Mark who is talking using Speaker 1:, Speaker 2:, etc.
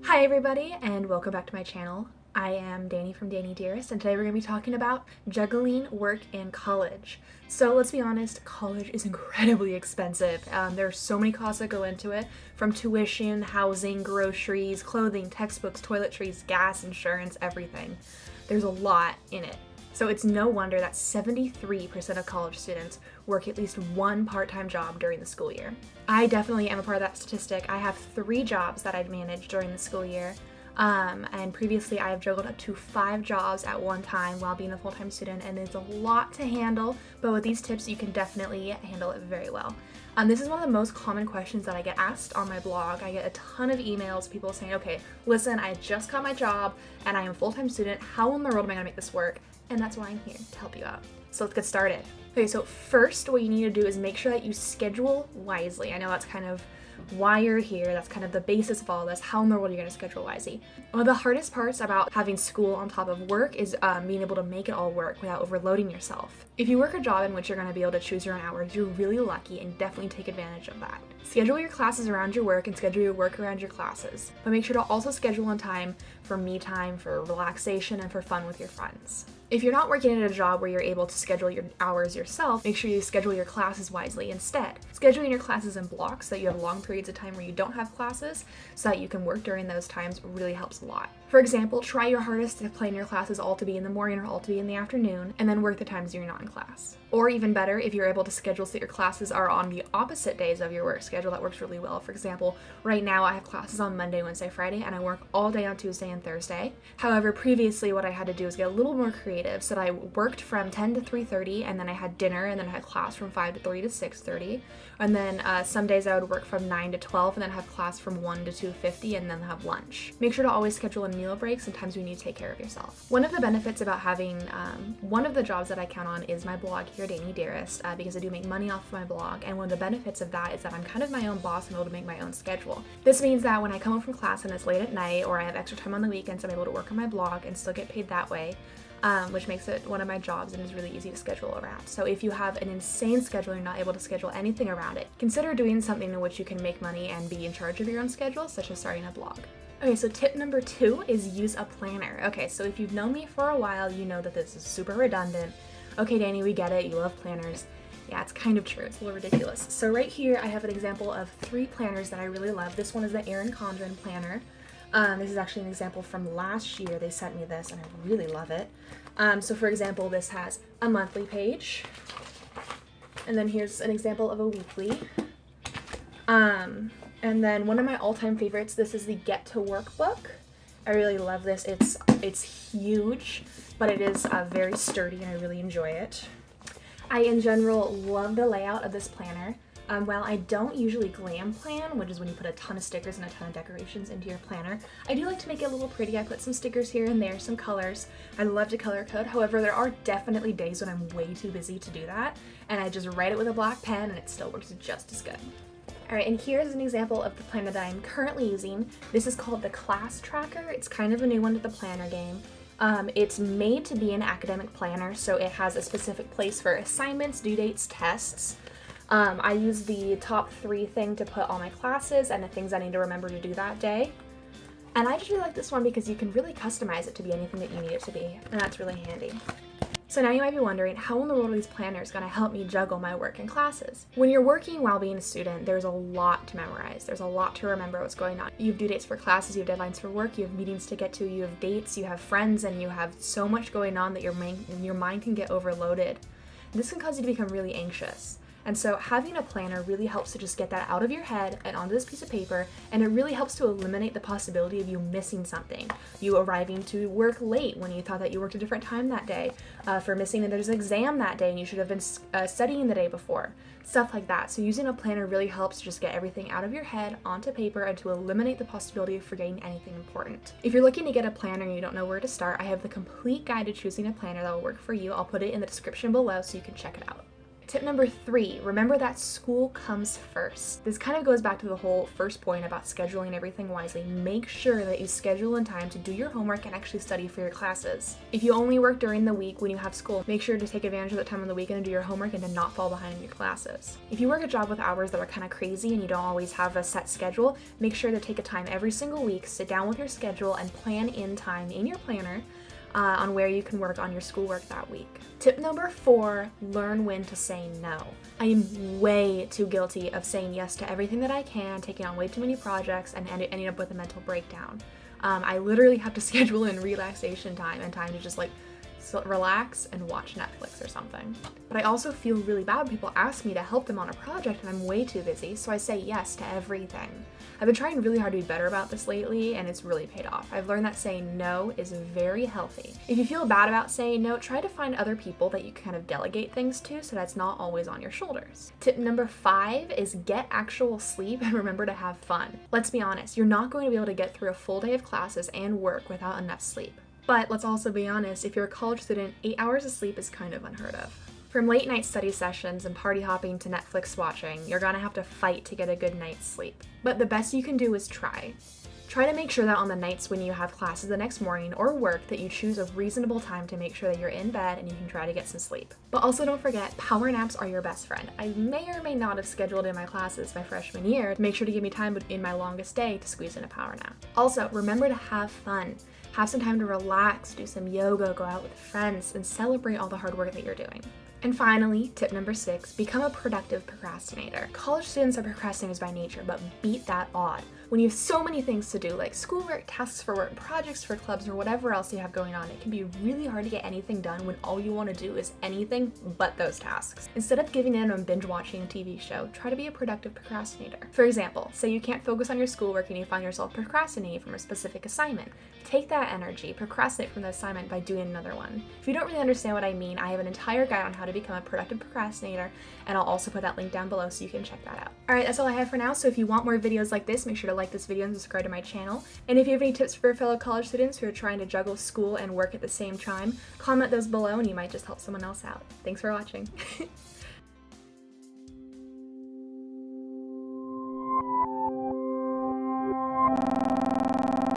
Speaker 1: Hi everybody and welcome back to my channel. I am Dani from Dani Dearest and today we're going to be talking about juggling work and college. So let's be honest, college is incredibly expensive. There are so many costs that go into it, from tuition, housing, groceries, clothing, textbooks, toiletries, gas, insurance, everything. There's a lot in it. So it's no wonder that 73% of college students work at least one part-time job during the school year. I definitely am a part of that statistic. I have 3 jobs that I've managed during the school year. And previously I have juggled up to 5 jobs at one time while being a full-time student, and it's a lot to handle, but with these tips you can definitely handle it very well. This is one of the most common questions that I get asked on my blog. I get a ton of emails, people saying, okay, listen, I just got my job and I am a full-time student. How in the world am I gonna make this work? And that's why I'm here, to help you out. So let's get started. Okay, so first what you need to do is make sure that you schedule wisely. I know that's kind of why you're here. That's kind of the basis of all this. How in the world are you going to schedule wisely? One of the hardest parts about having school on top of work is being able to make it all work without overloading yourself. If you work a job in which you're going to be able to choose your own hours, you're really lucky, and definitely take advantage of that. Schedule your classes around your work and schedule your work around your classes. But make sure to also schedule in time for me time, for relaxation, and for fun with your friends. If you're not working at a job where you're able to schedule your hours yourself, make sure you schedule your classes wisely instead. Scheduling your classes in blocks so that you have long periods of time where you don't have classes so that you can work during those times really helps a lot. For example, try your hardest to plan your classes all to be in the morning or all to be in the afternoon, and then work the times you're not in class. Or even better, if you're able to schedule so that your classes are on the opposite days of your work schedule, that works really well. For example, right now I have classes on Monday, Wednesday, Friday, and I work all day on Tuesday and Thursday. However, previously what I had to do was get a little more creative, so that I worked from 10 to 3:30, and then I had dinner, and then I had class from 5 to 3 to 6:30. And then some days I would work from 9 to 12, and then have class from 1 to 2:50, and then have lunch. Make sure to always schedule in meal breaks and times when you need to take care of yourself. One of the benefits about having one of the jobs that I count on is my blog here, Dani Dearest, because I do make money off of my blog, and one of the benefits of that is that I'm kind of my own boss and able to make my own schedule. This means that when I come home from class and it's late at night, or I have extra time on the weekends, I'm able to work on my blog and still get paid that way. Which makes it one of my jobs and is really easy to schedule around. So if you have an insane schedule and you're not able to schedule anything around it, consider doing something in which you can make money and be in charge of your own schedule, such as starting a blog. Okay, so tip number 2 is use a planner. Okay, so if you've known me for a while, you know that this is super redundant. Okay, Dani, we get it, you love planners. Yeah, it's kind of true, it's a little ridiculous. So right here, I have an example of 3 planners that I really love. This one is the Erin Condren planner. This is actually an example from last year. They sent me this and I really love it. So for example, this has a monthly page, and then here's an example of a weekly. And then one of my all-time favorites, this is the Get to Work book. I really love this. It's huge, but it is very sturdy and I really enjoy it. I in general love the layout of this planner. While I don't usually glam plan, which is when you put a ton of stickers and a ton of decorations into your planner, I do like to make it a little pretty. I put some stickers here and there, some colors. I love to color code. However, there are definitely days when I'm way too busy to do that, and I just write it with a black pen and it still works just as good. Alright, and here's an example of the planner that I'm currently using. This is called the Class Tracker. It's kind of a new one to the planner game. It's made to be an academic planner, so it has a specific place for assignments, due dates, tests. I use the top 3 thing to put all my classes and the things I need to remember to do that day. And I just really like this one because you can really customize it to be anything that you need it to be, and that's really handy. So now you might be wondering, how in the world are these planners going to help me juggle my work and classes? When you're working while being a student, there's a lot to memorize. There's a lot to remember what's going on. You have due dates for classes, you have deadlines for work, you have meetings to get to, you have dates, you have friends, and you have so much going on that your mind can get overloaded. This can cause you to become really anxious. And so having a planner really helps to just get that out of your head and onto this piece of paper, and it really helps to eliminate the possibility of you missing something. You arriving to work late when you thought that you worked a different time that day, for missing that there's an exam that day and you should have been studying the day before. Stuff like that. So using a planner really helps to just get everything out of your head onto paper and to eliminate the possibility of forgetting anything important. If you're looking to get a planner and you don't know where to start, I have the complete guide to choosing a planner that will work for you. I'll put it in the description below so you can check it out. Tip number 3, remember that school comes first. This kind of goes back to the whole first point about scheduling everything wisely. Make sure that you schedule in time to do your homework and actually study for your classes. If you only work during the week when you have school, make sure to take advantage of the time on the weekend and do your homework and to not fall behind in your classes. If you work a job with hours that are kind of crazy and you don't always have a set schedule, make sure to take a time every single week, sit down with your schedule and plan in time in your planner on where you can work on your schoolwork that week. Tip number 4, learn when to say no. I am way too guilty of saying yes to everything that I can, taking on way too many projects, and ending up with a mental breakdown. I literally have to schedule in relaxation time and time to just relax and watch Netflix or something. But I also feel really bad when people ask me to help them on a project and I'm way too busy, so I say yes to everything. I've been trying really hard to be better about this lately and it's really paid off. I've learned that saying no is very healthy. If you feel bad about saying no, try to find other people that you can kind of delegate things to so that's not always on your shoulders. Tip number 5 is get actual sleep and remember to have fun. Let's be honest, you're not going to be able to get through a full day of classes and work without enough sleep. But let's also be honest, if you're a college student, 8 hours of sleep is kind of unheard of. From late night study sessions and party hopping to Netflix watching, you're gonna have to fight to get a good night's sleep. But the best you can do is try. Try to make sure that on the nights when you have classes the next morning or work that you choose a reasonable time to make sure that you're in bed and you can try to get some sleep. But also don't forget, power naps are your best friend. I may or may not have scheduled in my classes my freshman year to make sure to give me time in my longest day to squeeze in a power nap. Also, remember to have fun. Have some time to relax, do some yoga, go out with friends, and celebrate all the hard work that you're doing. And finally, tip number 6, become a productive procrastinator. College students are procrastinators by nature, but beat that odd. When you have so many things to do, like schoolwork, tasks for work, projects for clubs, or whatever else you have going on, it can be really hard to get anything done when all you want to do is anything but those tasks. Instead of giving in on binge watching a TV show, try to be a productive procrastinator. For example, say you can't focus on your schoolwork and you find yourself procrastinating from a specific assignment. Take that energy, procrastinate from the assignment by doing another one. If you don't really understand what I mean, I have an entire guide on how to become a productive procrastinator, and I'll also put that link down below so you can check that out. Alright, that's all I have for now, so if you want more videos like this, make sure to like this video and subscribe to my channel. And if you have any tips for fellow college students who are trying to juggle school and work at the same time, comment those below and you might just help someone else out. Thanks for watching.